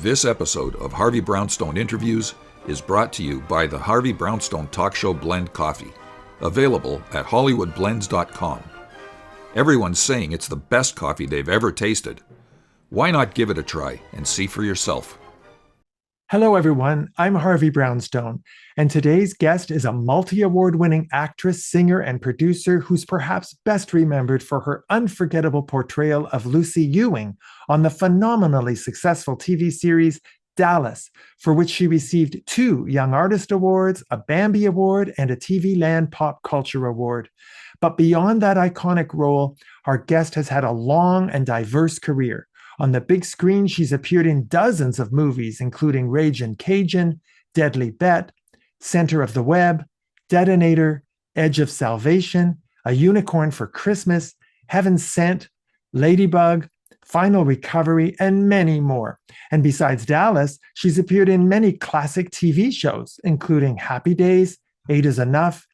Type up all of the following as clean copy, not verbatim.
This episode of Harvey Brownstone Interviews is brought to you by the Harvey Brownstone Talk Show Blend Coffee, available at hollywoodblends.com. Everyone's saying it's the best coffee they've ever tasted. Why not give it a try and see for yourself? Hello, everyone. I'm Harvey Brownstone, and today's guest is a multi-award-winning actress, singer, and producer who's perhaps best remembered for her unforgettable portrayal of Lucy Ewing on the phenomenally successful TV series Dallas, for which she received 2 Young Artist Awards, a Bambi Award, and a TV Land Pop Culture Award. But beyond that iconic role, our guest has had a long and diverse career. On the big screen, she's appeared in dozens of movies, including Ragin Cajun, Deadly Bet, Center of the Web, Detonator, Edge of Salvation, A Unicorn for Christmas, Heavensent, Ladybug, Final Recovery, and many more. And besides Dallas, she's appeared in many classic TV shows, including Happy Days, 8 is Enough,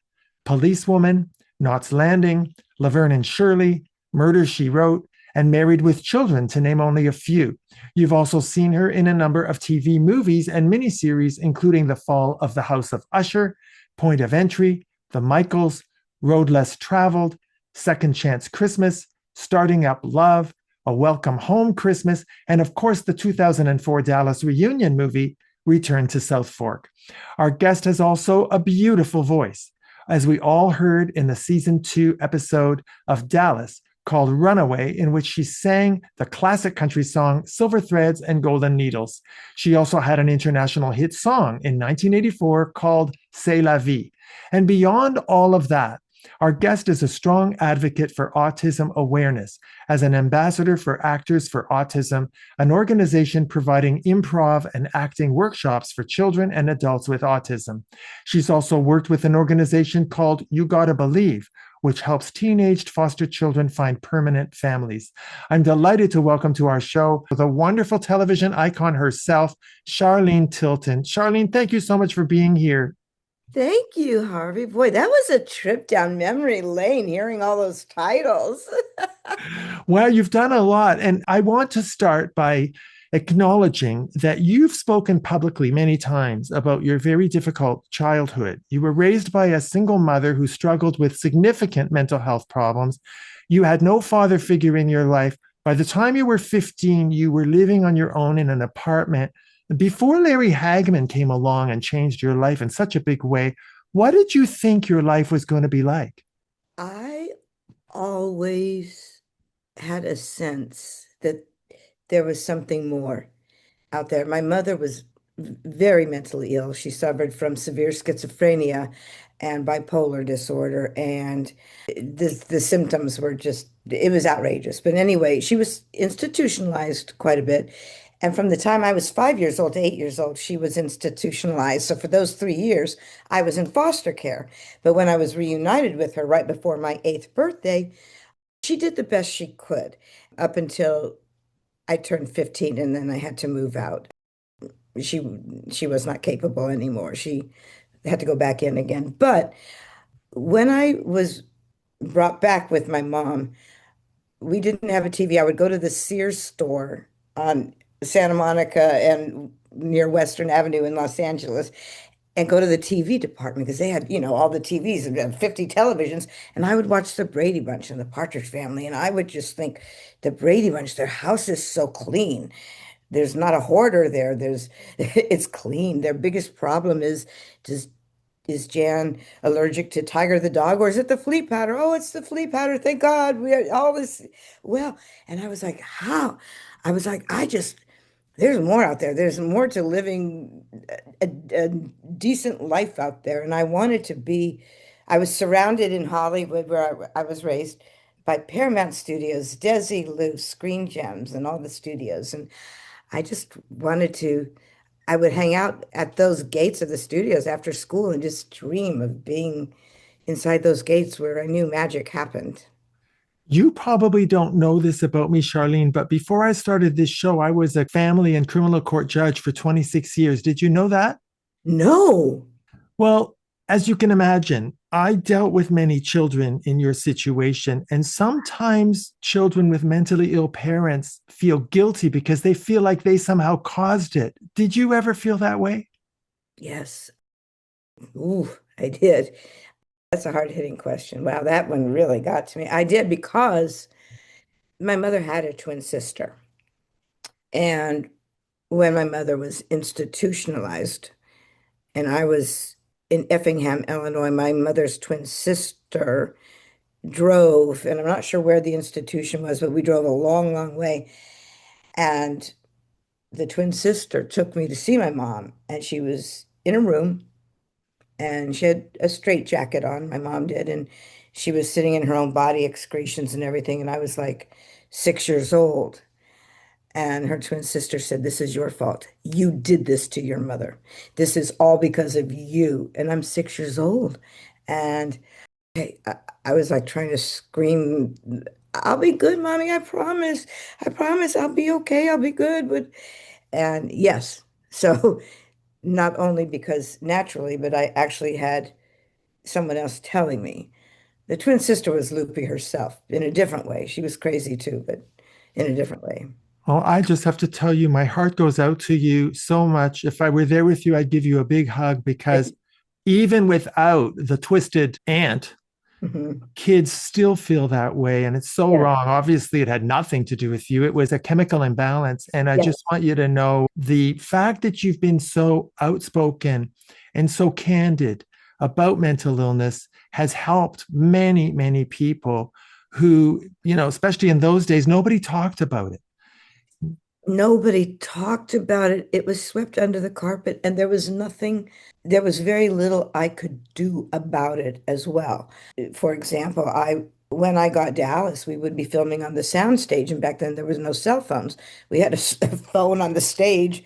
Policewoman, Knots Landing, Laverne Shirley, Murder, She Wrote, and Married with Children, to name only a few. You've also seen her in a number of TV movies and miniseries, including The Fall of the House of Usher, Point of Entry, The Michaels, Road Less Traveled, Second Chance Christmas, Starting Up Love, A Welcome Home Christmas, and of course the 2004 Dallas reunion movie, Return to Southfork. Our guest has also a beautiful voice, as we all heard in the season 2 episode of Dallas, called Runaway, in which she sang the classic country song Silver Threads and Golden Needles. She also had an international hit song in 1984 called C'est la vie. And beyond all of that, our guest is a strong advocate for autism awareness as an ambassador for Actors for Autism, an organization providing improv and acting workshops for children and adults with autism. She's also worked with an organization called You Gotta Believe, which helps teenaged foster children find permanent families. I'm delighted to welcome to our show the wonderful television icon herself, Charlene Tilton. Charlene, thank you so much for being here. Thank you, Harvey. Boy, that was a trip down memory lane, hearing all those titles. Well, you've done a lot, and I want to start by acknowledging that you've spoken publicly many times about your very difficult childhood. You were raised by a single mother who struggled with significant mental health problems. You had no father figure in your life. By the time you were 15, you were living on your own in an apartment. Before Larry Hagman came along and changed your life in such a big way, what did you think your life was going to be like? I always had a sense that there was something more out there. My mother was very mentally ill. She suffered from severe schizophrenia and bipolar disorder, and the symptoms were just, it was outrageous. But anyway, she was institutionalized quite a bit. And from the time I was 5 years old to 8 years old, she was institutionalized. So for those 3 years, I was in foster care. But when I was reunited with her right before my 8th birthday, she did the best she could up until I turned 15, and then I had to move out. She was not capable anymore. She had to go back in again. But when I was brought back with my mom, we didn't have a TV. I would go to the Sears store on Santa Monica and near Western Avenue in Los Angeles and go to the TV department because they had, all the TVs and 50 televisions. And I would watch the Brady Bunch and the Partridge Family. And I would just think, the Brady Bunch, their house is so clean. There's not a hoarder there. It's clean. Their biggest problem is Jan allergic to Tiger the dog, or is it the flea powder? Oh, it's the flea powder. Thank God we are all this. Well, and I was like, how? I was like, there's more out there. There's more to living a decent life out there. And I was surrounded in Hollywood, where I was raised, by Paramount Studios, Desilu, Screen Gems, and all the studios. And I just I would hang out at those gates of the studios after school and just dream of being inside those gates where I knew magic happened. You probably don't know this about me, Charlene, but before I started this show, I was a family and criminal court judge for 26 years. Did you know that? No. Well, As you can imagine, I dealt with many children in your situation, and sometimes children with mentally ill parents feel guilty because they feel like they somehow caused it. Did you ever feel that way? Yes. Ooh, I did. That's a hard-hitting question. Wow, that one really got to me. I did because my mother had a twin sister. And when my mother was institutionalized and I was in Effingham, Illinois, my mother's twin sister drove, and I'm not sure where the institution was, but we drove a long, long way. And the twin sister took me to see my mom, and she was in a room and she had a straight jacket on, my mom did, and she was sitting in her own body excretions and everything. And I was like 6 years old. And her twin sister said, "This is your fault. You did this to your mother. This is all because of you." And I'm 6 years old. And I was like trying to scream, "I'll be good, mommy. I promise. I promise I'll be okay. I'll be good." And yes, so not only because naturally, but I actually had someone else telling me. The twin sister was loopy herself in a different way. She was crazy too, but in a different way. Well, I just have to tell you, my heart goes out to you so much. If I were there with you, I'd give you a big hug because even without the twisted aunt, Mhm. kids still feel that way. And it's so Yeah. wrong. Obviously, it had nothing to do with you, it was a chemical imbalance. And I Yeah. just want you to know the fact that you've been so outspoken and so candid about mental illness has helped many, many people who, especially in those days, nobody talked about it. Nobody talked about it. It was swept under the carpet, and there was very little I could do about it as well. For example, when I got Dallas, we would be filming on the sound stage, and back then there was no cell phones. We had a, a phone on the stage,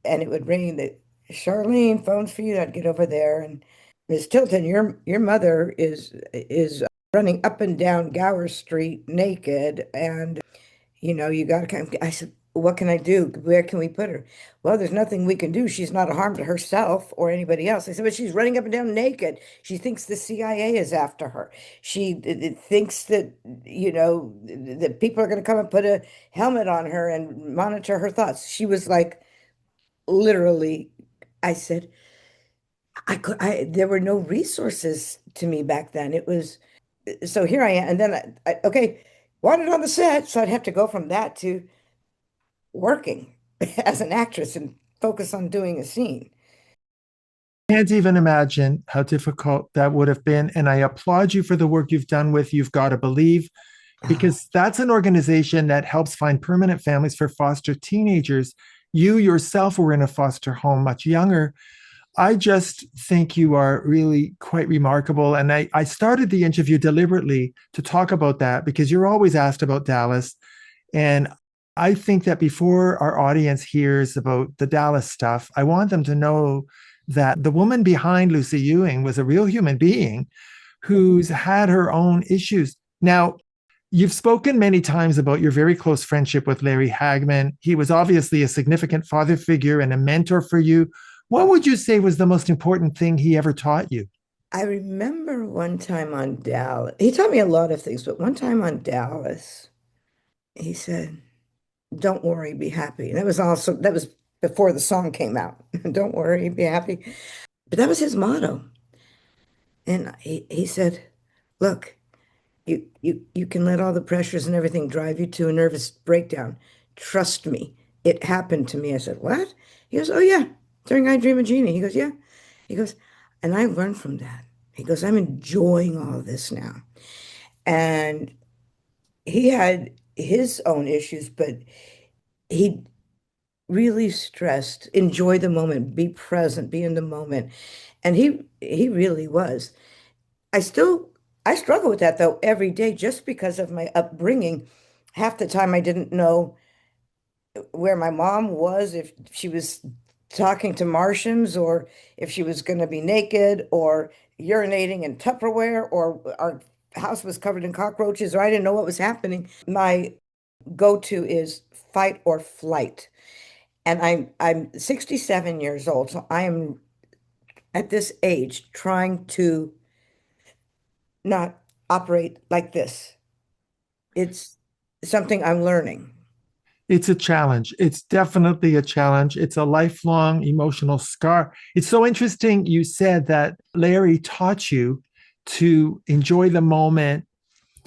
and it would ring. That Charlene, phone's for you. I'd get over there, and Miss Tilton, your mother is running up and down Gower Street naked, and you got to come. I said, "What can I do? Where can we put her?" "Well, there's nothing we can do. She's not a harm to herself or anybody else." I said, "But she's running up and down naked. She thinks the CIA is after her. She thinks that, that people are going to come and put a helmet on her and monitor her thoughts." She was like, literally, I said, there were no resources to me back then. It was, so here I am. And then okay, wanted on the set. So I'd have to go from that to working as an actress and focus on doing a scene. Can't even imagine how difficult that would have been. And I applaud you for the work you've done with You've Got to Believe, Oh, because that's an organization that helps find permanent families for foster teenagers. You yourself were in a foster home much younger. I just think you are really quite remarkable. And I started the interview deliberately to talk about that because you're always asked about Dallas. And I think that before our audience hears about the Dallas stuff, I want them to know that the woman behind Lucy Ewing was a real human being who's had her own issues. Now, you've spoken many times about your very close friendship with Larry Hagman. He was obviously a significant father figure and a mentor for you. What would you say was the most important thing he ever taught you? I remember one time on Dallas, he taught me a lot of things, but one time on Dallas, he said, "Don't worry, be happy." And that was before the song came out. "Don't worry, be happy." But that was his motto. And he said, "Look, you can let all the pressures and everything drive you to a nervous breakdown. Trust me, it happened to me." I said, "What?" He goes, "Oh yeah, during I Dream of Jeannie." He goes, "Yeah." He goes, "And I learned from that." He goes, "I'm enjoying all of this now." And he had his own issues, but he really stressed, enjoy the moment, be present, be in the moment. And he really was. I still I struggle with that though every day just because of my upbringing. Half the time I didn't know where my mom was, if she was talking to Martians or if she was going to be naked or urinating in Tupperware or our house was covered in cockroaches or I didn't know what was happening. My go-to is fight or flight. And I'm 67 years old, so at this age trying to not operate like this. It's something I'm learning. It's a challenge. It's definitely a challenge. It's a lifelong emotional scar. It's so interesting you said that Larry taught you to enjoy the moment.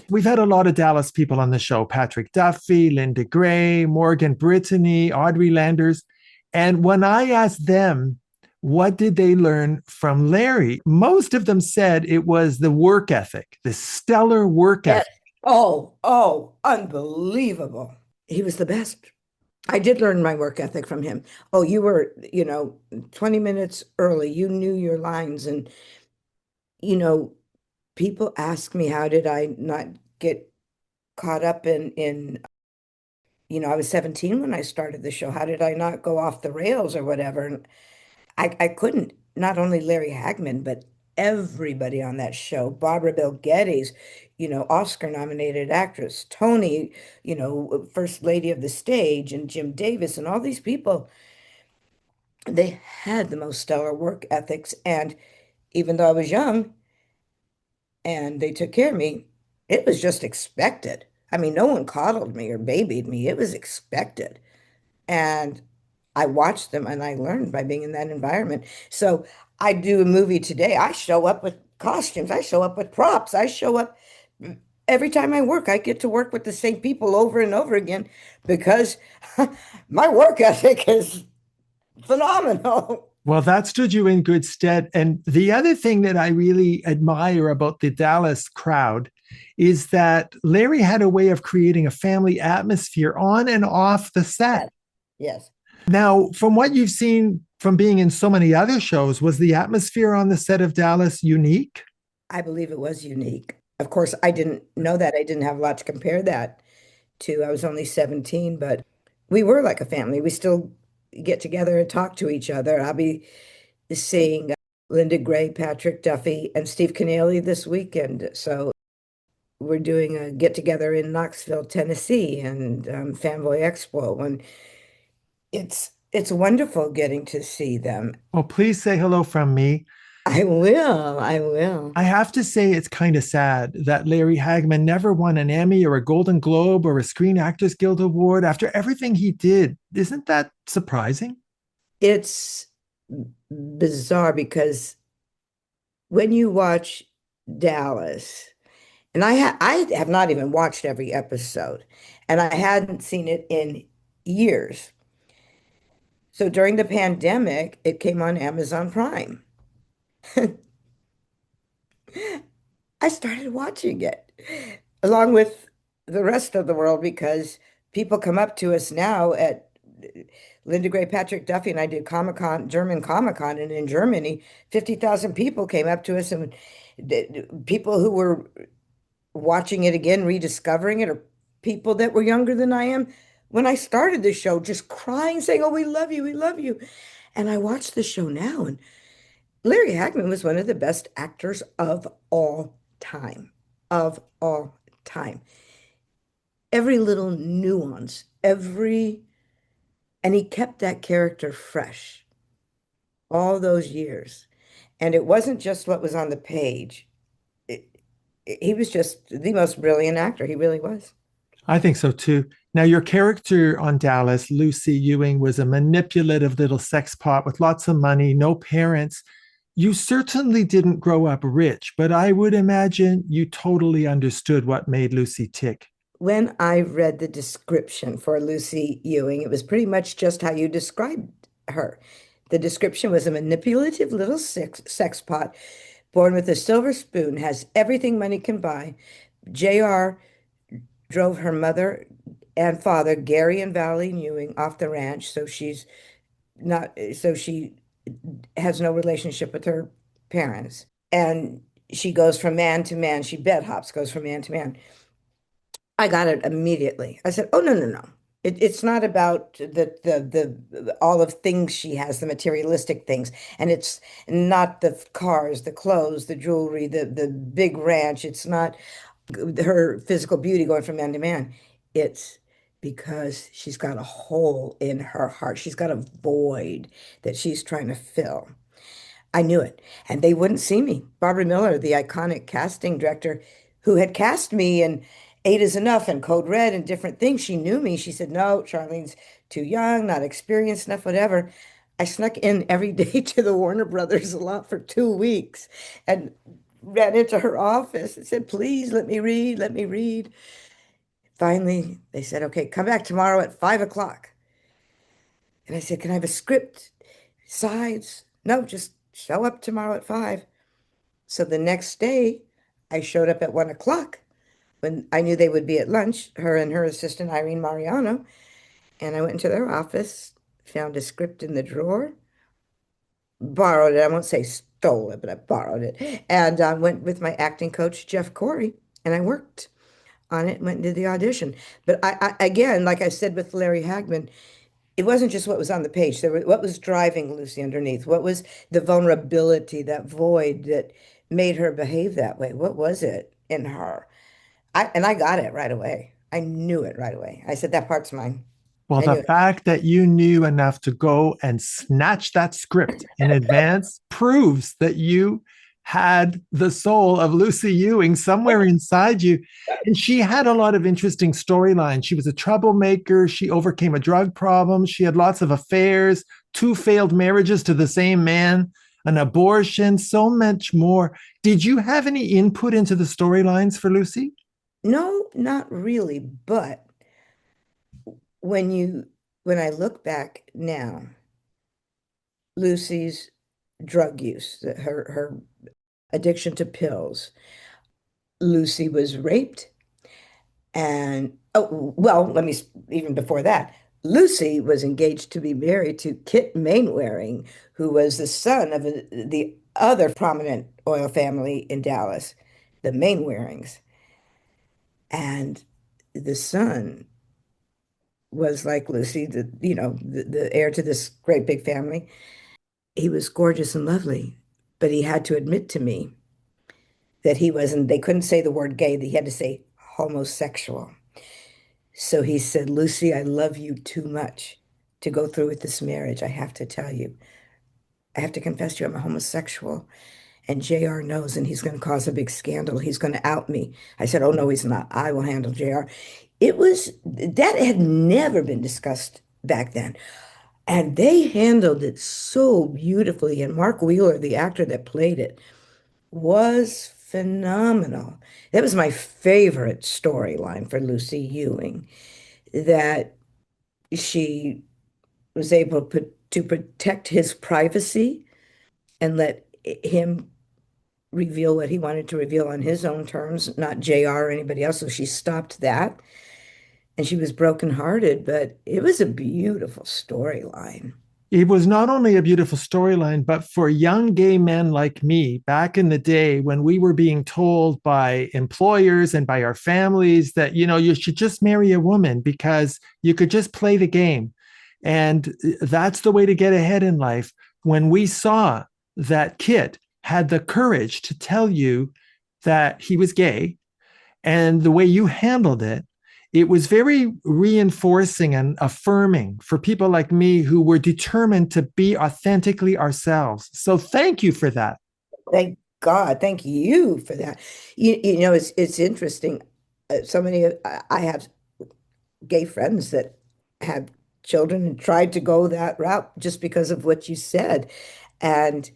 We've had a lot of Dallas people on the show: Patrick Duffy, Linda Gray, Morgan Brittany, Audrey Landers. And when I asked them, what did they learn from Larry? Most of them said it was the work ethic, the stellar work Yes. ethic. Oh, unbelievable. He was the best. I did learn my work ethic from him. Oh, you were, 20 minutes early. You knew your lines. And, you know, people ask me, how did I not get caught up I was 17 when I started the show. How did I not go off the rails or whatever? And I couldn't, not only Larry Hagman, but everybody on that show, Barbara Bel Geddes, Oscar nominated actress, Tony, First Lady of the Stage, and Jim Davis, and all these people, they had the most stellar work ethics. And even though I was young and they took care of me, it was just expected. I mean, no one coddled me or babied me. It was expected. And I watched them and I learned by being in that environment. So I do a movie today. I show up with costumes. I show up with props. I show up every time I work. I get to work with the same people over and over again because my work ethic is phenomenal. Well, that stood you in good stead. And the other thing that I really admire about the Dallas crowd is that Larry had a way of creating a family atmosphere on and off the set. Yes. Yes. Now, from what you've seen from being in so many other shows, was the atmosphere on the set of Dallas unique? I believe it was unique. Of course, I didn't know that. I didn't have a lot to compare that to. I was only 17, but we were like a family. We still get together and talk to each other. I'll be seeing Linda Gray, Patrick Duffy, and Steve Canale this weekend. So we're doing a get together in Knoxville, Tennessee, and Fanboy Expo, and it's wonderful getting to see them. Well, please say hello from me. I will. I will. I have to say, it's kind of sad that Larry Hagman never won an Emmy or a Golden Globe or a Screen Actors Guild Award after everything he did. Isn't that surprising? It's bizarre because when you watch Dallas, and I have not even watched every episode, and I hadn't seen it in years. So during the pandemic, it came on Amazon Prime. I started watching it along with the rest of the world because people come up to us now at Linda Gray, Patrick Duffy, and I did Comic-Con, German Comic-Con, and in Germany, 50,000 people came up to us, and people who were watching it again, rediscovering it, or people that were younger than I am when I started the show, just crying, saying, "Oh, we love you, we love you." And I watch the show now, and Larry Hagman was one of the best actors of all time, of all time. Every little nuance, and he kept that character fresh all those years. And it wasn't just what was on the page. It, he was just the most brilliant actor. He really was. I think so too. Now, your character on Dallas, Lucy Ewing, was a manipulative little sex pot with lots of money, no parents. You certainly didn't grow up rich, but I would imagine you totally understood what made Lucy tick. When I read the description for Lucy Ewing, it was pretty much just how you described her. The description was a manipulative little sex pot born with a silver spoon, has everything money can buy. JR drove her mother and father, Gary and Valley Ewing, off the ranch, so she has no relationship with her parents. And she goes from man to man. She bed hops, goes from man to man. I got it immediately. I said, "Oh, no, no, no. It's not about the all of things she has, the materialistic things, and it's not the cars, the clothes, the jewelry, the big ranch. It's not her physical beauty going from man to man. It's because she's got a hole in her heart. She's got a void that she's trying to fill." I knew it. And they wouldn't see me. Barbara Miller, the iconic casting director who had cast me in Eight is Enough and Code Red and different things, she knew me. She said, no, Charlene's too young, not experienced enough, whatever. I snuck in every day to the Warner Brothers lot for 2 weeks and ran into her office and said, please let me read, let me read. Finally, they said, okay, come back tomorrow at 5 o'clock. And I said, can I have a script, sides? No, just show up tomorrow at 5. So the next day, I showed up at 1 o'clock when I knew they would be at lunch, her and her assistant, Irene Mariano. And I went into their office, found a script in the drawer, borrowed it. I won't say stole it, but I borrowed it. And went with my acting coach, Jeff Corey, and I worked on it, went and did the audition. But again, like I said with Larry Hagman, it wasn't just what was on the page. There was what was driving Lucy underneath. What was the vulnerability, that void that made her behave that way? What was it in her? I got it right away. I knew it right away. I said, that part's mine. Well, I the knew it. fact that you knew enough to go and snatch that script in advance proves that you had the soul of Lucy Ewing somewhere inside you. And she had a lot of interesting storylines. She was a troublemaker. She overcame a drug problem. She had lots of affairs, two failed marriages to the same man, an abortion, so much more. Did you have any input into the storylines for Lucy? No, not really. But when you when I look back now, Lucy's drug use, her addiction to pills. Lucy was raped. And oh, well, even before that, Lucy was engaged to be married to Kit Mainwaring, who was the son of the other prominent oil family in Dallas, the Mainwarings. And the son was like Lucy, the heir to this great big family. He was gorgeous and lovely, but he had to admit to me that he wasn't, they couldn't say the word gay, that he had to say homosexual. So he said, Lucy, I love you too much to go through with this marriage. I have to tell you, I have to confess to you, I'm a homosexual. And JR knows, and he's going to cause a big scandal. He's going to out me. I said, oh, no, he's not. I will handle JR. That had never been discussed back then. And they handled it so beautifully. And Mark Wheeler, the actor that played it, was phenomenal. That was my favorite storyline for Lucy Ewing, that she was able to protect his privacy and let him reveal what he wanted to reveal on his own terms, not JR or anybody else. So she stopped that. And she was brokenhearted, but it was a beautiful storyline. It was not only a beautiful storyline, but for young gay men like me back in the day when we were being told by employers and by our families that, you should just marry a woman because you could just play the game. And that's the way to get ahead in life. When we saw that Kit had the courage to tell you that he was gay and the way you handled it, it was very reinforcing and affirming for people like me who were determined to be authentically ourselves. So thank you for that. Thank God. Thank you for that. It's interesting. So many I have gay friends that have children and tried to go that route just because of what you said. And,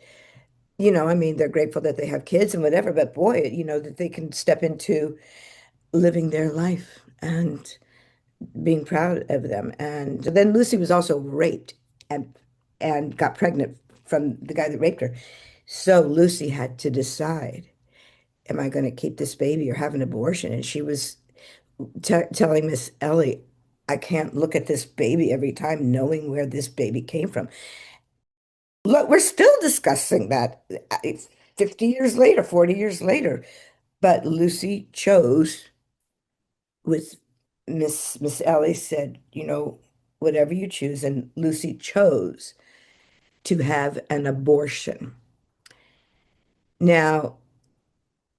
they're grateful that they have kids and whatever, but boy, that they can step into living their life and being proud of them. And then Lucy was also raped and got pregnant from the guy that raped her. So Lucy had to decide, am I going to keep this baby or have an abortion? And she was telling Miss Ellie, I can't look at this baby every time knowing where this baby came from. Look, we're still discussing that 50 years later, 40 years later. But Lucy chose with Miss Ellie said, whatever you choose. And Lucy chose to have an abortion. Now,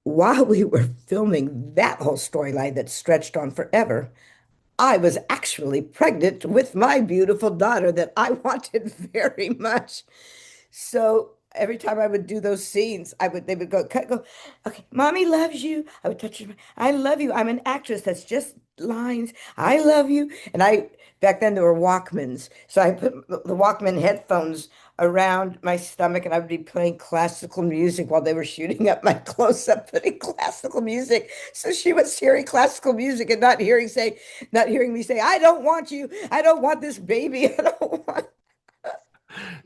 while we were filming that whole storyline that stretched on forever, I was actually pregnant with my beautiful daughter that I wanted very much. So every time I would do those scenes, they would go, cut, go, okay, mommy loves you. I would touch her. I love you. I'm an actress. That's just lines. I love you. And back then there were Walkmans. So I put the Walkman headphones around my stomach and I would be playing classical music while they were shooting up my close-up, putting classical music. So she was hearing classical music and not hearing me say, I don't want you. I don't want this baby. I don't want.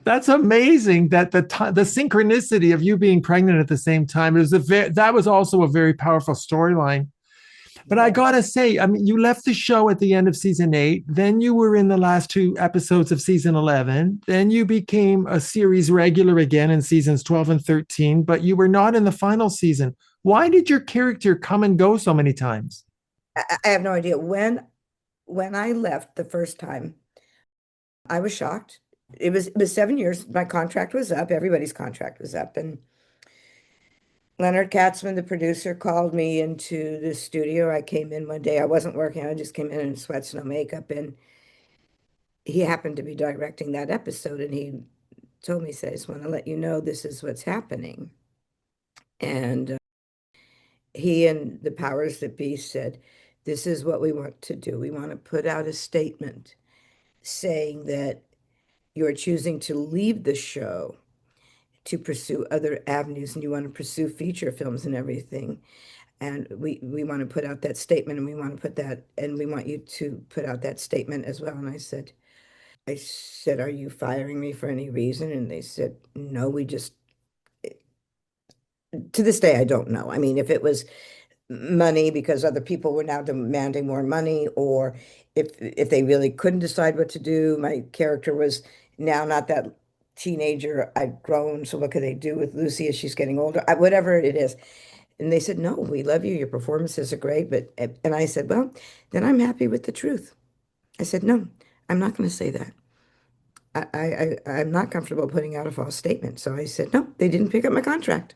That's amazing that the synchronicity of you being pregnant at the same time that was also a very powerful storyline. But I Yeah. gotta say, I mean, you left the show at the end of season 8. Then you were in the last 2 episodes of season 11. Then you became a series regular again in seasons 12 and 13, but you were not in the final season. Why did your character come and go so many times? I have no idea. When I left the first time, I was shocked. It was 7 years. My contract was up. Everybody's contract was up. And Leonard Katzman, the producer, called me into the studio. I came in one day. I wasn't working. I just came in sweats, no makeup. And he happened to be directing that episode. And he told me, he said, I just want to let you know this is what's happening. And he and the powers that be said, this is what we want to do. We want to put out a statement saying that you're choosing to leave the show to pursue other avenues and you want to pursue feature films and everything. And we want to put out that statement and we want to put that and we want you to put out that statement as well. And I said, are you firing me for any reason? And they said, no, we just, to this day, I don't know. I mean, if it was money because other people were now demanding more money, or if they really couldn't decide what to do. My character was now not that teenager. I'd grown, so what could they do with Lucy as she's getting older? Whatever it is. And they said, no, we love you. Your performances are great. And I said, well, then I'm happy with the truth. I said, no, I'm not going to say that. I'm not comfortable putting out a false statement. So I said, no, they didn't pick up my contract.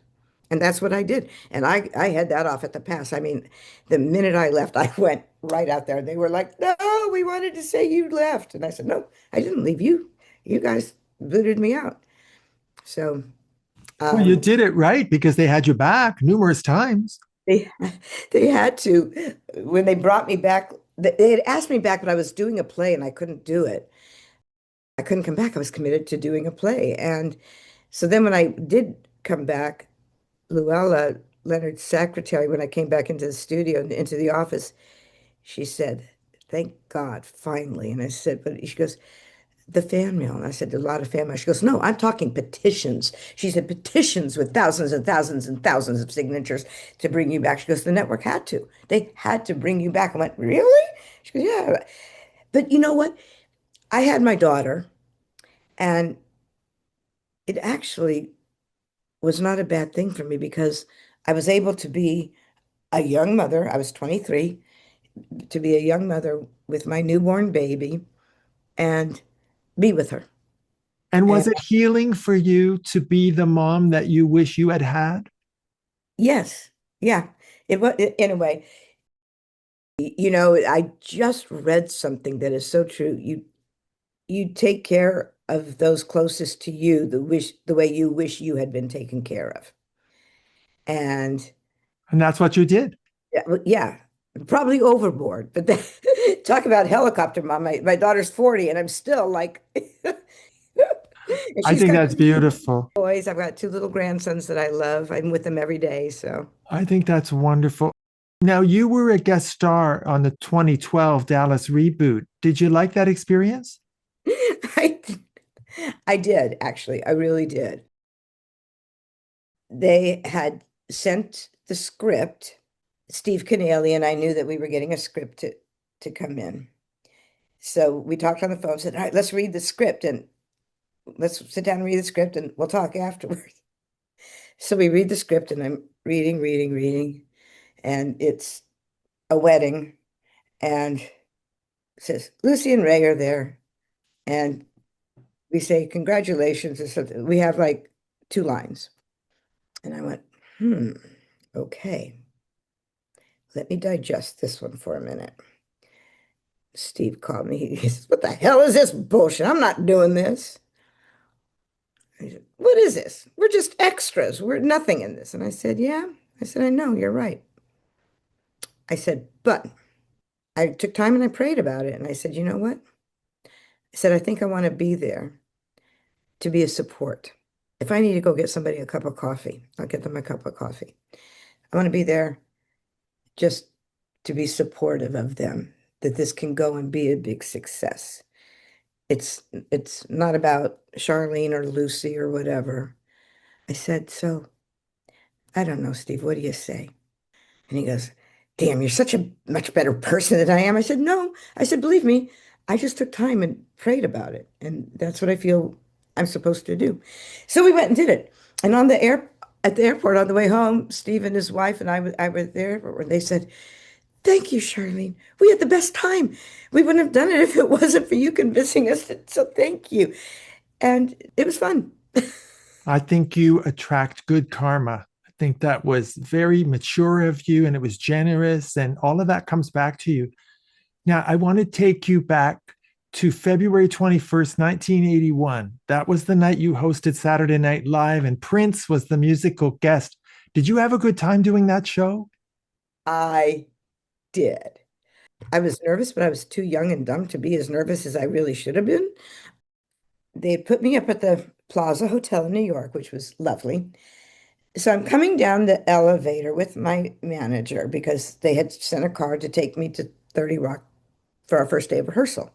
And that's what I did. And I had that off at the pass. I mean, the minute I left, I went right out there. They were like, no, we wanted to say you left. And I said, no, I didn't leave you. You guys booted me out. So Well, you um, did it right because they had you back numerous times. they they had to, when they brought me back, they had asked me back, but I was doing a play and I couldn't do it. I couldn't come back. I was committed to doing a play. And so then when I did come back, Luella, Leonard's secretary, when I came back into the studio, into the office, she said, thank God, finally. And I said, but she goes, the fan mail. And I said, a lot of fan mail. She goes, no, I'm talking petitions. She said, petitions with thousands and thousands and thousands of signatures to bring you back. She goes, the network had to. They had to bring you back. I went, really? She goes, yeah. But you know what? I had my daughter, and it actually was not a bad thing for me because I was able to be a young mother. I was 23, to be a young mother with my newborn baby and be with her. And And was it healing for you to be the mom that you wish you had had? yes, yeah, it was in a way. You know, I just read something that is so true. You take care of those closest to you, the way you wish you had been taken care of. And And that's what you did. yeah, yeah, probably overboard. But then, talk about helicopter mom. My daughter's 40 and I'm still like and I she's think got that's beautiful. boys. I've got two little grandsons that I love. I'm with them every day. So I think that's wonderful. Now, you were a guest star on the 2012 Dallas reboot. Did you like that experience? I I did actually. I really did. They had sent the script, Steve Canale, and I knew that we were getting a script to come in. So we talked on the phone, said, all right, let's read the script and let's sit down and read the script and we'll talk afterwards. So we read the script and I'm reading, reading, reading, and it's a wedding and it says Lucy and Ray are there. And we say, congratulations or something. We have like two lines. And I went, okay, let me digest this one for a minute. Steve called me. He says, what the hell is this bullshit? I'm not doing this. He said, what is this? We're just extras. We're nothing in this. And I said, yeah. I said, I know, you're right. I said, but I took time and I prayed about it. And I said, you know what? I said, I think I want to be there to be a support. If I need to go get somebody a cup of coffee, I'll get them a cup of coffee. I want to be there just to be supportive of them, that this can go and be a big success. It's not about Charlene or Lucy or whatever. I said, so I don't know, Steve, what do you say? And he goes, damn, you're such a much better person than I am. I said, no. I said, believe me, I just took time and prayed about it. And that's what I feel I'm supposed to do. So we went and did it. And at the airport on the way home, Steve and his wife and I were there, and they said, thank you, Charlene. We had the best time. We wouldn't have done it if it wasn't for you convincing us. So thank you. And it was fun. I think you attract good karma. I think that was very mature of you and it was generous, and all of that comes back to you. Now, I want to take you back to February 21st, 1981. That was the night you hosted Saturday Night Live, and Prince was the musical guest. Did you have a good time doing that show? I did. I was nervous, but I was too young and dumb to be as nervous as I really should have been. They put me up at the Plaza Hotel in New York, which was lovely. So I'm coming down the elevator with my manager because they had sent a car to take me to 30 Rock for our first day of rehearsal.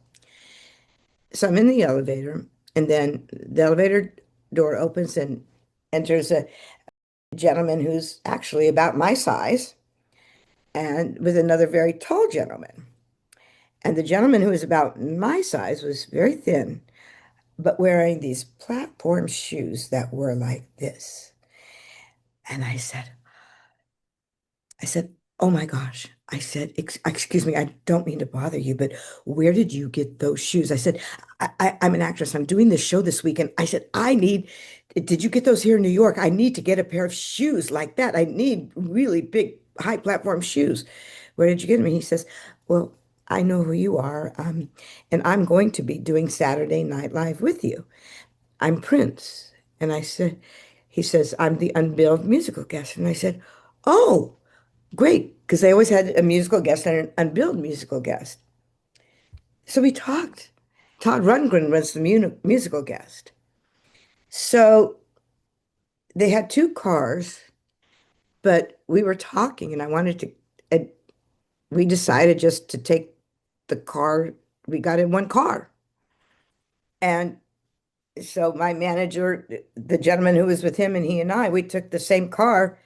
So I'm in the elevator, and then the elevator door opens and enters a gentleman who's actually about my size and with another very tall gentleman. And the gentleman who was about my size was very thin, but wearing these platform shoes that were like this. And I said, oh my gosh. I said, excuse me, I don't mean to bother you, but where did you get those shoes? I said, I'm an actress. I'm doing this show this weekend. I said, did you get those here in New York? I need to get a pair of shoes like that. I need really big, high platform shoes. Where did you get them? And he says, well, I know who you are. And I'm going to be doing Saturday Night Live with you. I'm Prince. And he says, I'm the unbilled musical guest. And I said, oh, great, because they always had a musical guest and an unbilled musical guest. So we talked. Todd Rundgren was the musical guest. So they had two cars, but we were talking, and and we decided just to take the car. We got in one car. And so my manager, the gentleman who was with him, and he and I, we took the same car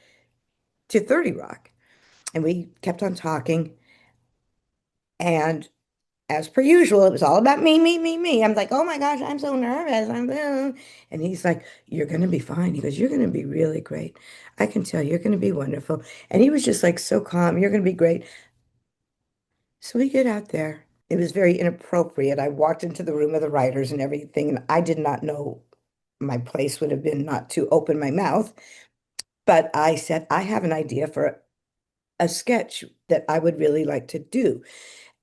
to 30 Rock. And we kept on talking. And as per usual, it was all about me, me, me, me. I'm like, oh my gosh, I'm so nervous. And he's like, you're going to be fine. He goes, you're going to be really great. I can tell you're going to be wonderful. And he was just like so calm. You're going to be great. So we get out there. It was very inappropriate. I walked into the room of the writers and everything, and I did not know my place would have been not to open my mouth. But I said, I have an idea for a sketch that I would really like to do.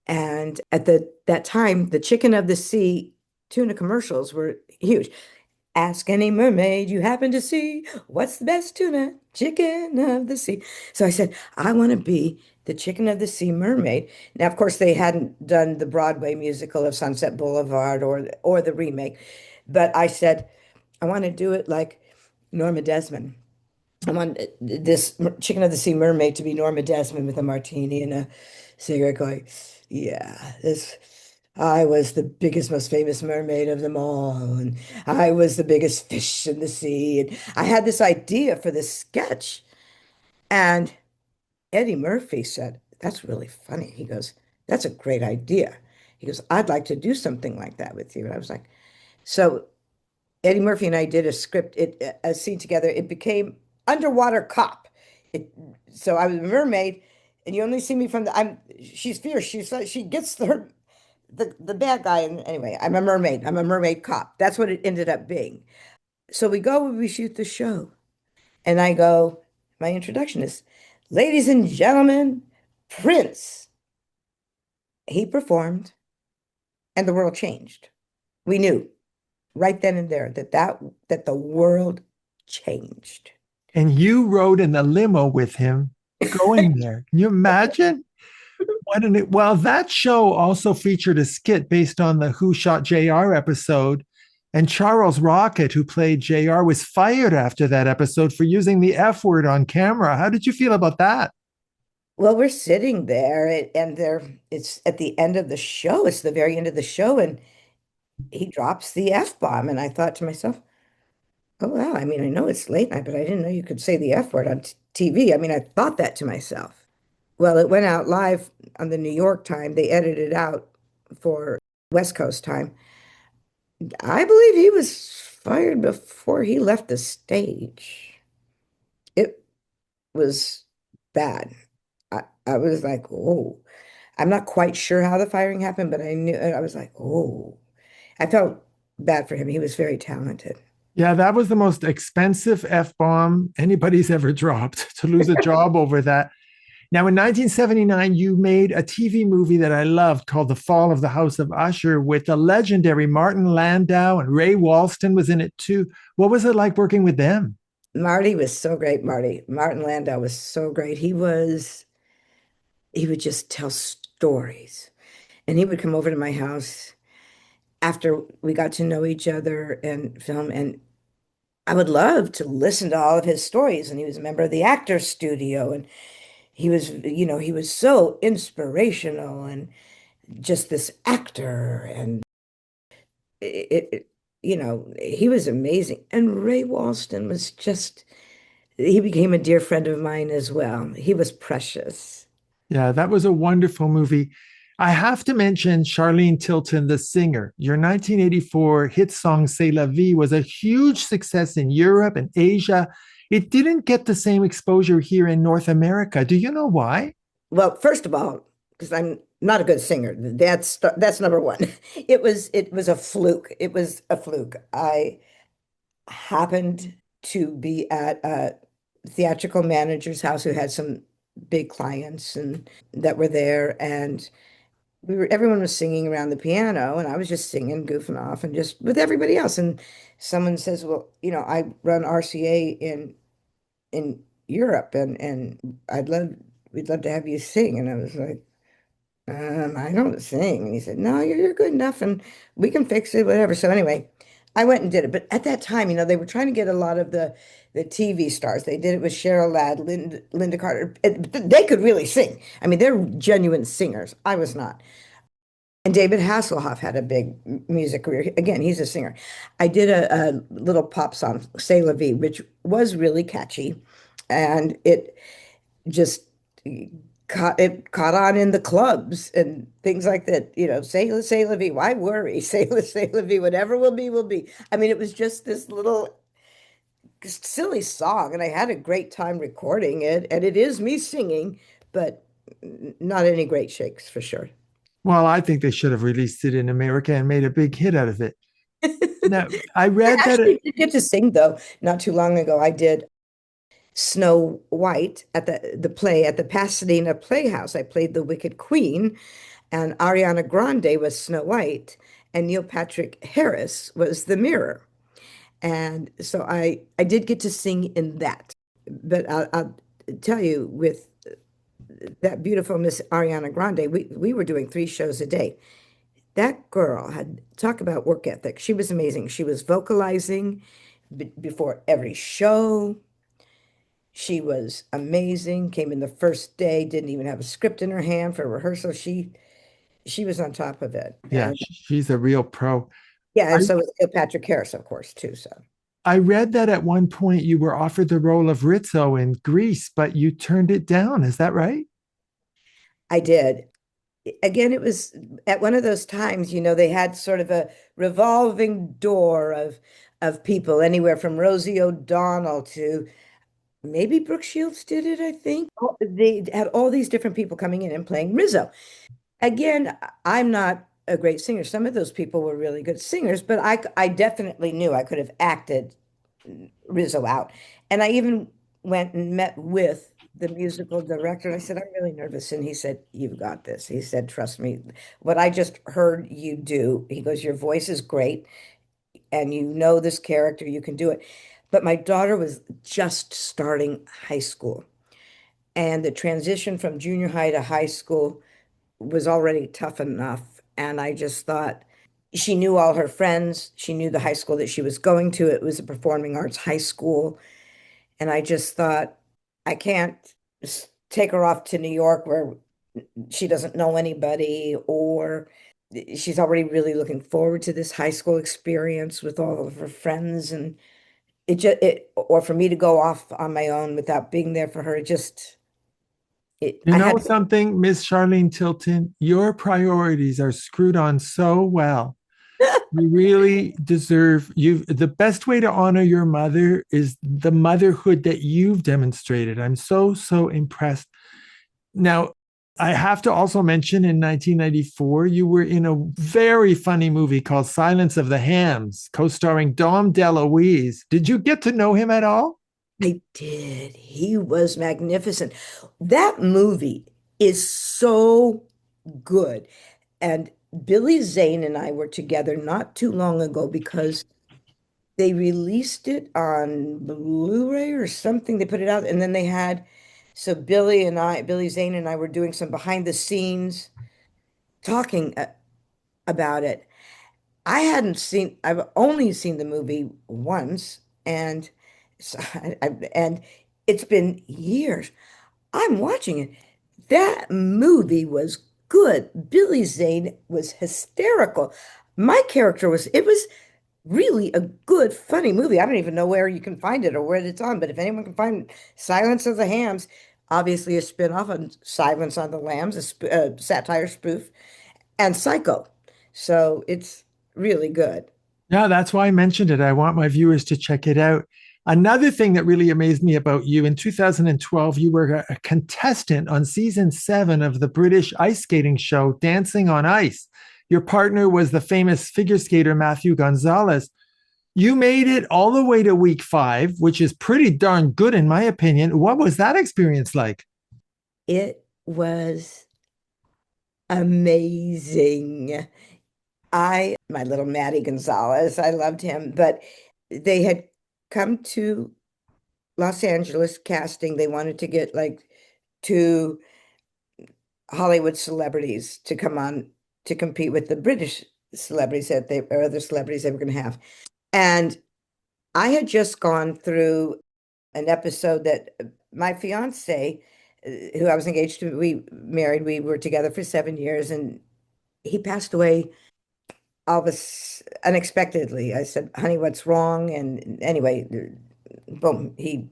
And at that time, the Chicken of the Sea tuna commercials were huge. Ask any mermaid you happen to see, what's the best tuna? Chicken of the Sea. So I said, I want to be the Chicken of the Sea mermaid. Now, of course, they hadn't done the Broadway musical of Sunset Boulevard or the remake, but I said, I want to do it like Norma Desmond. I want this Chicken of the Sea mermaid to be Norma Desmond with a martini and a cigarette going, yeah, I was the biggest, most famous mermaid of them all, and I was the biggest fish in the sea. And I had this idea for this sketch. And Eddie Murphy said, that's really funny. He goes, that's a great idea. He goes, I'd like to do something like that with you. And I was like, so Eddie Murphy and I did a scene together. It became Underwater Cop. It, so I was a mermaid, and you only see me from she's fierce. She gets the bad guy. And anyway, I'm a mermaid. I'm a mermaid cop. That's what it ended up being. So we shoot the show, and I go, my introduction is, ladies and gentlemen, Prince. He performed, and the world changed. We knew. right then and there that the world changed. And you rode in the limo with him going there. Can you imagine? Well, that show also featured a skit based on the Who Shot JR episode. And Charles Rocket, who played JR, was fired after that episode for using the F word on camera. How did you feel about that? Well, we're sitting there and there it's at the end of the show. It's the very end of the show, and he drops the F-bomb. And I thought to myself, oh wow, I mean, I know it's late night, but I didn't know you could say the F word on TV. I mean, I thought that to myself. Well, it went out live on the New York time. They edited it out for West Coast time. I believe he was fired before he left the stage. It was bad. I was like, oh, I'm not quite sure how the firing happened, but I knew I was like, oh, I felt bad for him. He was very talented. Yeah, that was the most expensive F bomb anybody's ever dropped to lose a job over that. Now, in 1979, you made a TV movie that I loved called The Fall of the House of Usher with the legendary Martin Landau, and Ray Walston was in it too. What was it like working with them? Marty was so great, Marty. Martin Landau was so great. He would just tell stories. And he would come over to my house after we got to know each other and film. And I would love to listen to all of his stories. And he was a member of the Actors Studio. And he was so inspirational and just this actor. And he was amazing. And Ray Walston was he became a dear friend of mine as well. He was precious. Yeah, that was a wonderful movie. I have to mention Charlene Tilton, the singer. Your 1984 hit song C'est la vie was a huge success in Europe and Asia. It didn't get the same exposure here in North America. Do you know why? Well, first of all, because I'm not a good singer, that's number one. It was a fluke. It was a fluke. I happened to be at a theatrical manager's house who had some big clients and that were there, and everyone was singing around the piano, and I was just singing, goofing off, and just with everybody else. And someone says, "Well, I run RCA in Europe, and we'd love to have you sing." And I was like, I don't sing. And he said, no, you're good enough and we can fix it, whatever. So anyway, I went and did it. But at that time, they were trying to get a lot of the TV stars. They did it with Cheryl Ladd, Linda Carter. They could really sing. I mean, they're genuine singers. I was not. And David Hasselhoff had a big music career. Again, he's a singer. I did a little pop song, C'est la vie, which was really catchy. And it just caught on in the clubs and things like that. Say la vie. Why worry? Say la vie. Whatever will be, will be. I mean, it was just this little silly song, and I had a great time recording it. And it is me singing, but not any great shakes for sure. Well, I think they should have released it in America and made a big hit out of it. Now, I I read that. actually did get to sing though, not too long ago. I did Snow White at the play at the Pasadena Playhouse. I played the Wicked Queen, and Ariana Grande was Snow White, and Neil Patrick Harris was the Mirror. And so I did get to sing in that. But I'll tell you, with that beautiful Miss Ariana Grande, we were doing 3 shows a day. That girl had talk about work ethic. She was amazing. She was vocalizing before every show. She was amazing. Came in the first day, didn't even have a script in her hand for rehearsal. She was on top of it. Yeah, And she's a real pro. yeah, I, and so was Neil Patrick Harris, of course, too. So I read that at one point you were offered the role of Rizzo in Grease, but you turned it down. Is that right? I did. Again, it was at one of those times, they had sort of a revolving door of people, anywhere from Rosie O'Donnell to maybe Brooke Shields did it, I think. They had all these different people coming in and playing Rizzo. Again, I'm not a great singer. Some of those people were really good singers, but I definitely knew I could have acted Rizzo out. And I even went and met with the musical director. And I said, I'm really nervous. And he said, you've got this. He said, trust me. What I just heard you do, he goes, your voice is great. and you know this character, you can do it. But my daughter was just starting high school, and the transition from junior high to high school was already tough enough. And I just thought she knew all her friends. She knew the high school that she was going to. It was a performing arts high school. And I just thought, I can't take her off to New York where she doesn't know anybody, or she's already really looking forward to this high school experience with all of her friends. And or for me to go off on my own without being there for her, You I know had, something, Miss Charlene Tilton? Your priorities are screwed on so well. You really deserve you. The best way to honor your mother is the motherhood that you've demonstrated. I'm so impressed. Now, I have to also mention in 1994, you were in a very funny movie called Silence of the Hams, co-starring Dom DeLuise. Did you get to know him at all? I did. He was magnificent. That movie is so good. And Billy Zane and I were together not too long ago because they released it on Blu-ray or something. They put it out, and then they had, so Billy Zane and I were doing some behind the scenes talking about it. I've only seen the movie once, and and it's been years. I'm watching it. That movie was good. Billy Zane was hysterical. My character it was really a good, funny movie. I don't even know where you can find it or where it's on, but if anyone can find Silence of the Hams, obviously a spin-off on Silence on the Lambs, a satire spoof, and Psycho. So it's really good. Yeah, that's why I mentioned it. I want my viewers to check it out. Another thing that really amazed me about you in 2012, you were a contestant on season 7 of the British ice skating show Dancing on Ice. Your partner was the famous figure skater Matthew Gonzalez. You made it all the way to week 5, which is pretty darn good in my opinion. What was that experience like? It was amazing. My little Matty Gonzalez, I loved him, but they had come to Los Angeles casting. They wanted to get like two Hollywood celebrities to come on to compete with the British celebrities or other celebrities they were going to have. And I had just gone through an episode that my fiance, who I was engaged to, we married, we were together for 7 years, and he passed away all this unexpectedly. I said, honey, what's wrong? And anyway, boom, he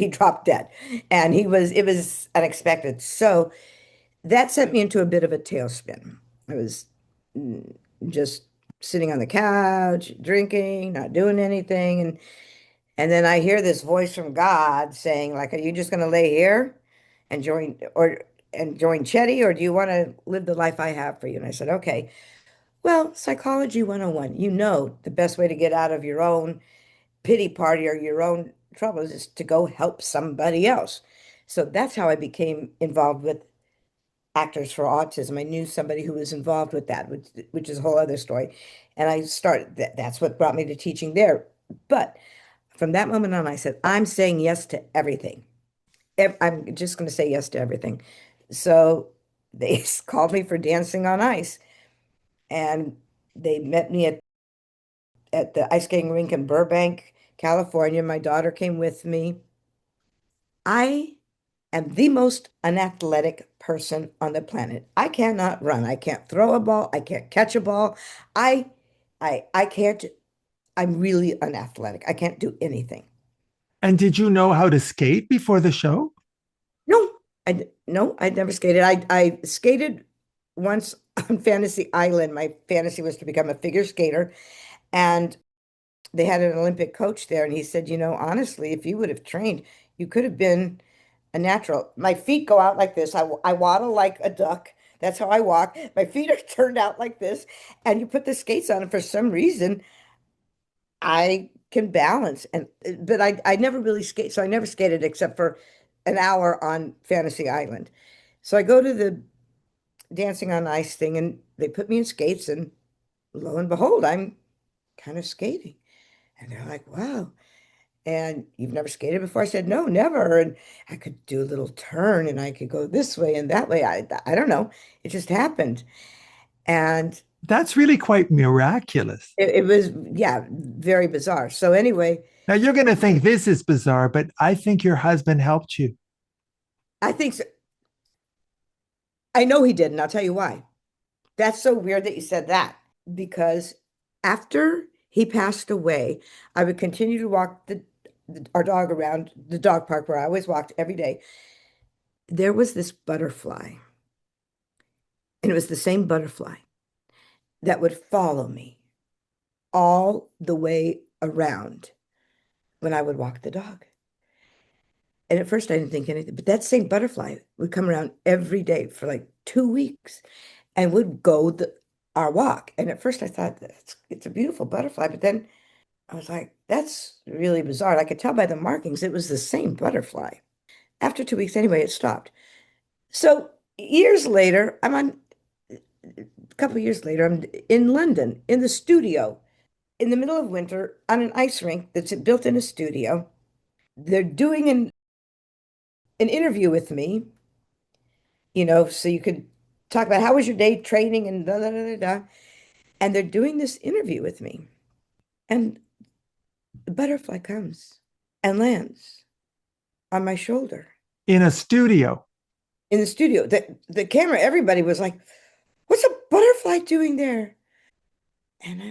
dropped dead. And it was unexpected. So that sent me into a bit of a tailspin. I was just sitting on the couch, drinking, not doing anything. And then I hear this voice from God saying, like, are you just gonna lay here and join Chetty, or do you want to live the life I have for you? And I said, okay. Well, psychology 101, you know the best way to get out of your own pity party or your own troubles is to go help somebody else. So that's how I became involved with Actors for Autism. I knew somebody who was involved with that, which is a whole other story. And I started that's what brought me to teaching there. But from that moment on, I said, I'm saying yes to everything. I'm just going to say yes to everything. So they called me for Dancing on Ice, and they met me at the ice skating rink in Burbank, California. My daughter came with me. I am the most unathletic person on the planet. I cannot run. I can't throw a ball. I can't catch a ball. I I can't, I'm really unathletic. I can't do anything. And did you know how to skate before the show? No, no, I never skated. I skated once on Fantasy Island. My fantasy was to become a figure skater, and they had an Olympic coach there, and he said, honestly, if you would have trained, you could have been a natural. My feet go out like this. I waddle like a duck. That's how I walk. My feet are turned out like this, and you put the skates on, and for some reason, I can balance. But I never really skate, so I never skated except for an hour on Fantasy Island. So I go to the Dancing on Ice thing, and they put me in skates, and lo and behold, I'm kind of skating. And they're like, wow. And you've never skated before? I said, no, never. And I could do a little turn and I could go this way and that way. I don't know. It just happened. And That's really quite miraculous. it was, yeah, very bizarre. So anyway, Now you're going to think this is bizarre, but I think your husband helped you. I think so. I know he did, and I'll tell you why. That's so weird that you said that because after he passed away, I would continue to walk our dog around the dog park where I always walked every day. There was this butterfly, and it was the same butterfly that would follow me all the way around when I would walk the dog. And at first I didn't think anything, but that same butterfly would come around every day for like 2 weeks and would go our walk. And at first I thought it's a beautiful butterfly, but then I was like, that's really bizarre. And I could tell by the markings it was the same butterfly. After 2 weeks, anyway, it stopped. So years later, a couple of years later, I'm in London in the studio in the middle of winter on an ice rink that's built in a studio. They're doing an interview with me, so you could talk about how was your day training and da da da da da. And they're doing this interview with me. And the butterfly comes and lands on my shoulder In a studio. in the studio. The camera, everybody was like, what's a butterfly doing there? And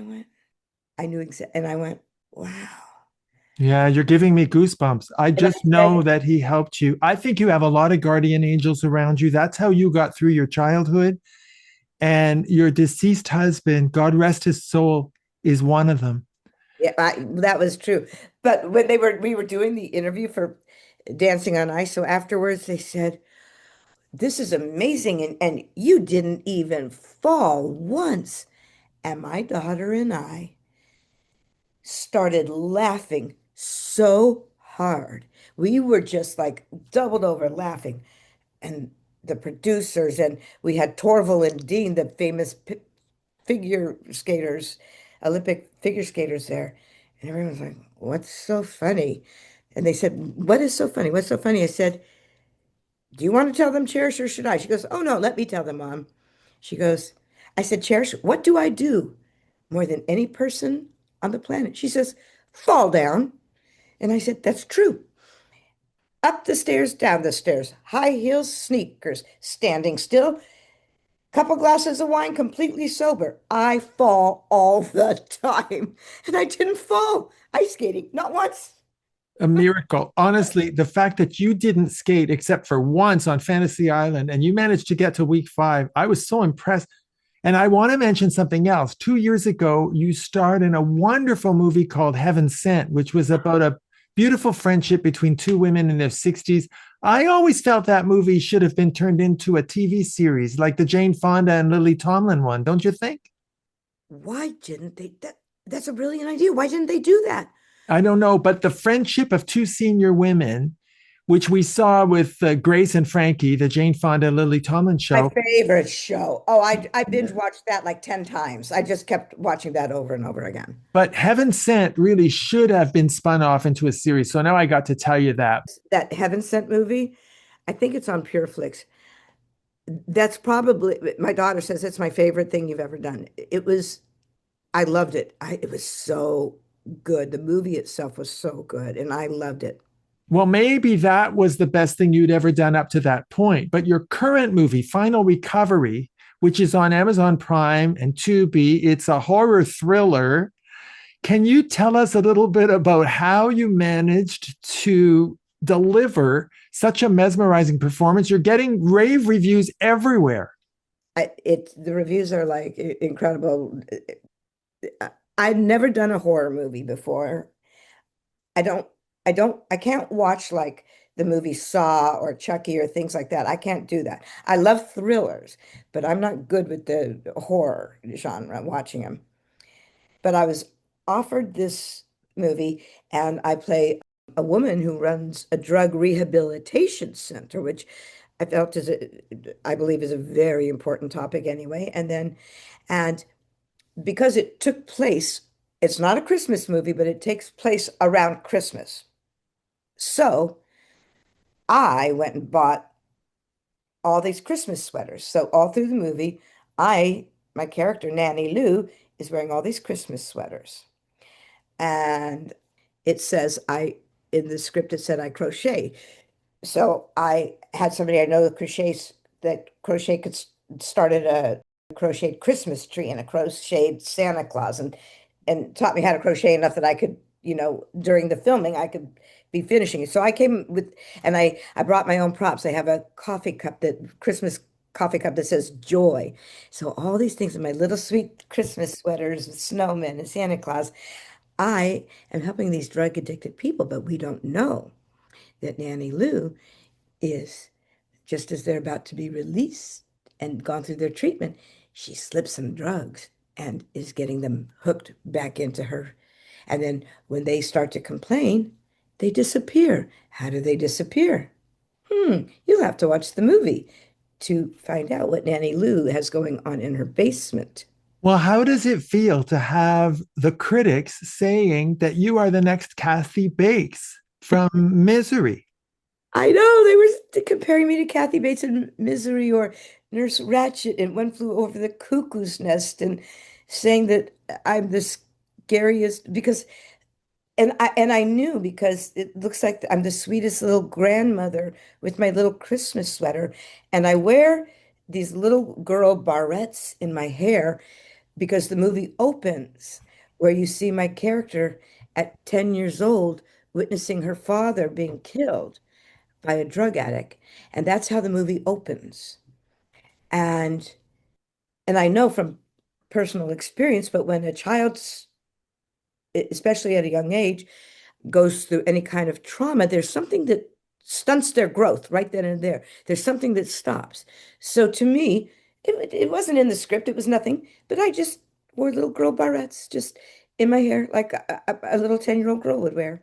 I knew exactly, and I went, wow. Yeah, you're giving me goosebumps. I And I just know said, that he helped you. I think you have a lot of guardian angels around you. That's how you got through your childhood. And your deceased husband, God rest his soul, is one of them. yeah, that was true. But when we were doing the interview for Dancing on Ice, so afterwards they said, this is amazing. And you didn't even fall once. And my daughter and I started laughing so hard. We were just like doubled over laughing. And the producers, and we had Torval and Dean, the famous figure skaters, Olympic figure skaters there. And everyone was like, what's so funny? And they said, what is so funny? What's so funny? I said, do you want to tell them, Cherish, or should I? She goes, oh, no, let me tell them, Mom. She goes, I said, Cherish, what do I do more than any person on the planet? She says, fall down. And I said, that's true. Up the stairs, down the stairs, high heels, sneakers, standing still, couple glasses of wine, completely sober. I fall all the time. And I didn't fall ice skating, not once. A miracle. Honestly, the fact that you didn't skate except for once on Fantasy Island and you managed to get to week 5, I was so impressed. And I want to mention something else. 2 years ago, you starred in a wonderful movie called Heavensent, which was about a beautiful friendship between two women in their 60s. I always felt that movie should have been turned into a TV series like the Jane Fonda and Lily Tomlin one, don't you think? Why didn't they? That's a brilliant idea. Why didn't they do that? I don't know, but the friendship of two senior women, which we saw with Grace and Frankie, the Jane Fonda and Lily Tomlin My show. favorite show. Oh, I binge watched that like 10 times. I just kept watching that over and over again. But Heaven Sent really should have been spun off into a series. So now I got to tell you that. That Heaven Sent movie, I think it's on Pureflix. That's probably, my daughter says it's my favorite thing you've ever done. I loved it. It was so good. The movie itself was so good, and I loved it. Well, maybe that was the best thing you'd ever done up to that point. But your current movie, Final Recovery, which is on Amazon Prime and Tubi, it's a horror thriller. Can you tell us a little bit about how you managed to deliver such a mesmerizing performance? You're getting rave reviews everywhere. The reviews are like incredible. I've never done a horror movie before. I don't, I can't watch like the movie Saw or Chucky or things like that. I can't do that. I love thrillers, but I'm not good with the horror genre, watching them. But I was offered this movie, and I play a woman who runs a drug rehabilitation center, which I felt I believe is a very important topic anyway. And because it took place It's not a Christmas movie, but it takes place around Christmas. So I went and bought all these Christmas sweaters. So all through the movie, my character, Nanny Lou, is wearing all these Christmas sweaters. And it says in the script, it said I crochet. So I had somebody I know that crochet could started a crocheted Christmas tree and a crocheted Santa Claus and taught me how to crochet enough that I could, during the filming, I could be finishing it. So I came with, and I brought my own props. I have a Christmas coffee cup that says joy. So all these things in my little sweet Christmas sweaters with snowmen and Santa Claus, I am helping these drug addicted people, but we don't know that Nanny Lou is just as they're about to be released and gone through their treatment, she slips some drugs and is getting them hooked back into her. And then when they start to complain, they disappear. How do they disappear? You'll have to watch the movie to find out what Nanny Lou has going on in her basement. Well, how does it feel to have the critics saying that you are the next Kathy Bates from Misery? I know they were comparing me to Kathy Bates in Misery or Nurse Ratched in One Flew Over the Cuckoo's Nest and saying that I'm the scariest because and I knew because it looks like I'm the sweetest little grandmother with my little Christmas sweater and I wear these little girl barrettes in my hair because the movie opens where you see my character at 10 years old witnessing her father being killed by a drug addict. And that's how the movie opens. And and I know from personal experience, but when a child, especially at a young age, goes through any kind of trauma, there's something that stunts their growth right then and there. There's something that stops. So to me, it wasn't in the script, it was nothing, but I just wore little girl barrettes just in my hair like a little 10-year-old girl would wear.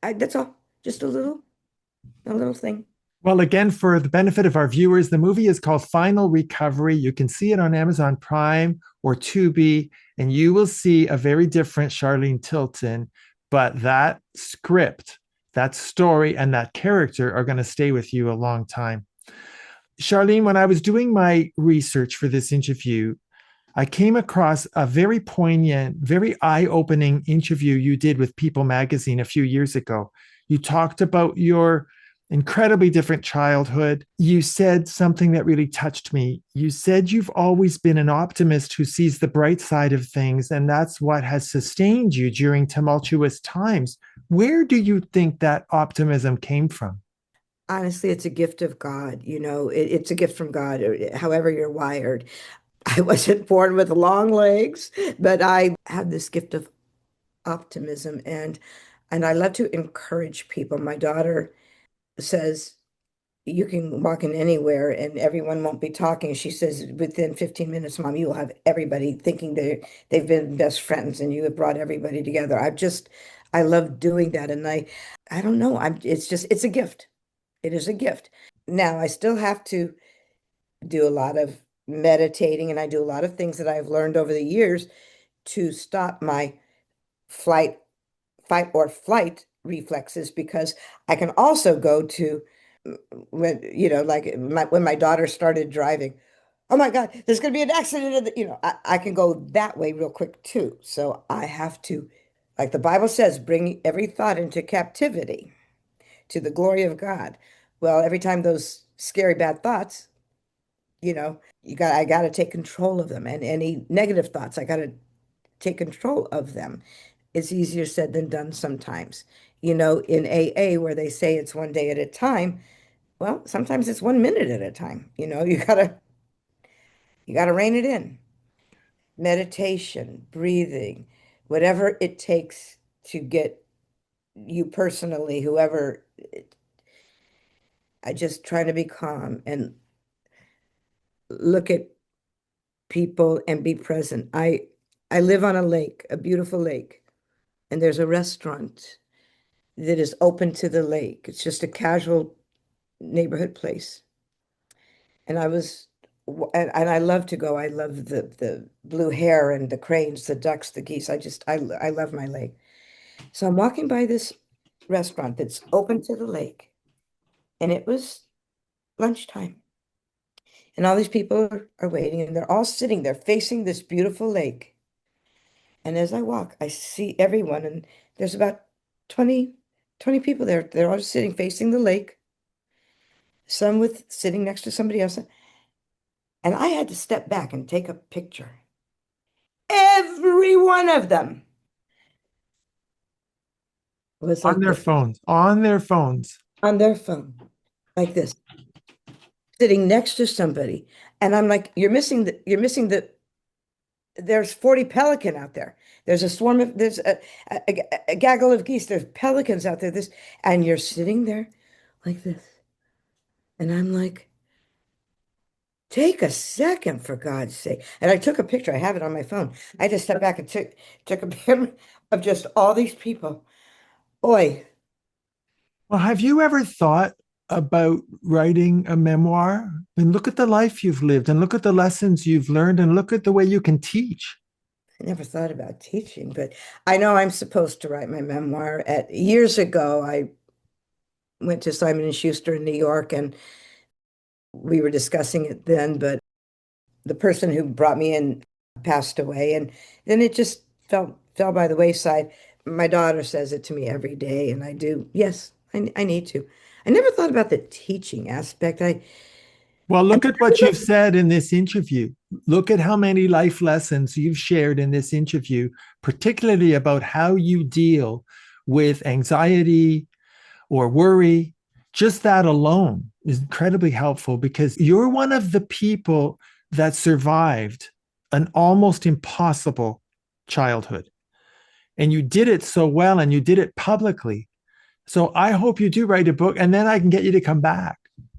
That's all, just a little thing. Well, again, for the benefit of our viewers, the movie is called Final Recovery. You can see it on Amazon Prime or Tubi, and you will see a very different Charlene Tilton. But that script, that story, and that character are going to stay with you a long time. Charlene, when I was doing my research for this interview, I came across a very poignant, very eye opening interview you did with People magazine a few years ago. You talked about your incredibly different childhood. You said something that really touched me. You said you've always been an optimist who sees the bright side of things, and that's what has sustained you during tumultuous times. Where do you think that optimism came from? Honestly, it's a gift of God. It's a gift from God, however you're wired. I wasn't born with long legs, but I have this gift of optimism and I love to encourage people. My daughter says you can walk in anywhere and everyone won't be talking. She says within 15 minutes, Mom, you will have everybody thinking they've been best friends and you have brought everybody together. I love doing that and I don't know. It's a gift. It is a gift. Now I still have to do a lot of meditating and I do a lot of things that I've learned over the years to stop my flight, fight or flight reflexes because I can also go to like when my daughter started driving. Oh my God, there's going to be an accident. I can go that way real quick too. So I have to, like the Bible says, bring every thought into captivity to the glory of God. Well, every time those scary bad thoughts, I got to take control of them. And any negative thoughts, I got to take control of them. It's easier said than done sometimes. In AA where they say it's one day at a time, well, sometimes it's 1 minute at a time. You gotta rein it in. Meditation, breathing, whatever it takes to get you personally, whoever, I just try to be calm and look at people and be present. I live on a lake, a beautiful lake, and there's a restaurant that is open to the lake. It's just a casual neighborhood place. And I was and I love to go. I love the blue hair and the cranes, the ducks, the geese. I love my lake. So I'm walking by this restaurant that's open to the lake, and it was lunchtime. And all these people are waiting, and they're all sitting there facing this beautiful lake. And as I walk, I see everyone, and there's about 20 people there. They're all just sitting facing the lake, some with sitting next to somebody else. And I had to step back and take a picture. Every one of them was On like their this, phones, on their phones. on their phone, like this, sitting next to somebody. And I'm like, there's 40 pelican out there. There's a swarm of, there's a gaggle of geese. There's pelicans out there. And you're sitting there like this. And I'm like, take a second, for God's sake. And I took a picture. I have it on my phone. I just stepped back and took a picture of just all these people. Boy, Well, have you ever thought about writing a memoir? And look at the life you've lived, and look at the lessons you've learned, and look at the way you can teach. I never thought about teaching, but I know I'm supposed to write my memoir. Years ago, I went to Simon and Schuster in New York, and we were discussing it then, but the person who brought me in passed away, and then it just fell by the wayside. My daughter says it to me every day, and I do. Yes, I need to. I never thought about the teaching aspect. Well, look at what you've said in this interview. Look at how many life lessons you've shared in this interview, particularly about how you deal with anxiety or worry. Just that alone is incredibly helpful, because you're one of the people that survived an almost impossible childhood. And you did it so well, and you did it publicly. So I hope you do write a book, and then I can get you to come back.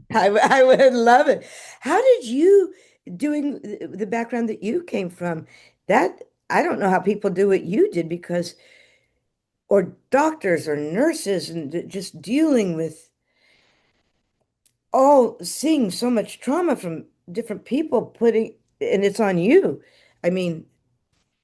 I would love it. How did you, doing the background that you came from, that I don't know how people do what you did, because, or doctors or nurses, and just dealing with seeing so much trauma from different people and it's on you. I mean,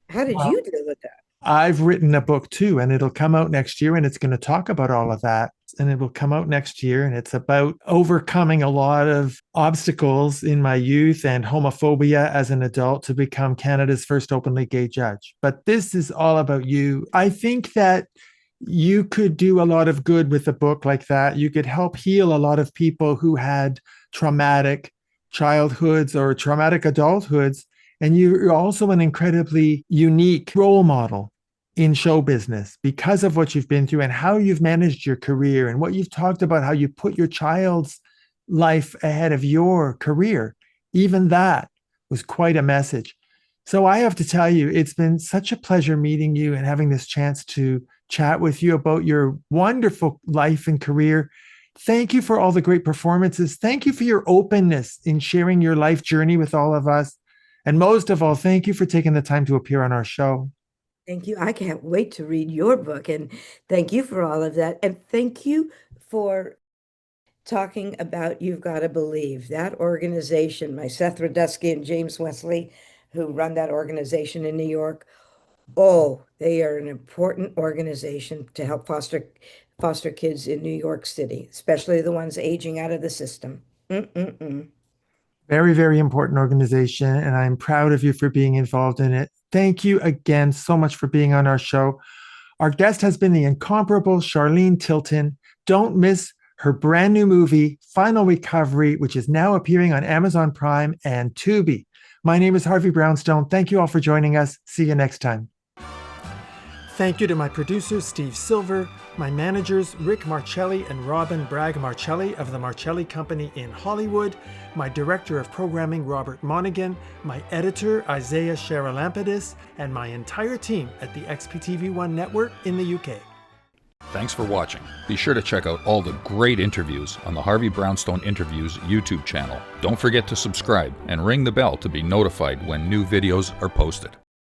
how did Well, you deal with that? I've written a book too, and it'll come out next year, and it's going to talk about all of that. And it will come out next year, and it's about overcoming a lot of obstacles in my youth and homophobia as an adult to become Canada's first openly gay judge. But this is all about you. I think that you could do a lot of good with a book like that. You could help heal a lot of people who had traumatic childhoods or traumatic adulthoods. And you're also an incredibly unique role model in show business because of what you've been through and how you've managed your career, and what you've talked about, how you put your child's life ahead of your career. Even that was quite a message. So I have to tell you, it's been such a pleasure meeting you and having this chance to chat with you about your wonderful life and career. Thank you for all the great performances. Thank you for your openness in sharing your life journey with all of us. And most of all, thank you for taking the time to appear on our show. Thank you. I can't wait to read your book, and thank you for all of that. And thank you for talking about You've Got to Believe, that organization. My Seth Radusky and James Wesley, who run that organization in New York. Oh, they are an important organization to help foster kids in New York City, especially the ones aging out of the system. Mm-mm-mm. Very, very important organization, and I'm proud of you for being involved in it. Thank you again so much for being on our show. Our guest has been the incomparable Charlene Tilton. Don't miss her brand new movie, Final Recovery, which is now appearing on Amazon Prime and Tubi. My name is Harvey Brownstone. Thank you all for joining us. See you next time. Thank you to my producers, Steve Silver, my managers, Rick Marcelli and Robin Bragg Marcelli of the Marcelli Company in Hollywood, my director of programming, Robert Monaghan, my editor, Isaiah Sheralampidis, and my entire team at the XPTV1 network in the UK. Thanks for watching. Be sure to check out all the great interviews on the Harvey Brownstone Interviews YouTube channel. Don't forget to subscribe and ring the bell to be notified when new videos are posted.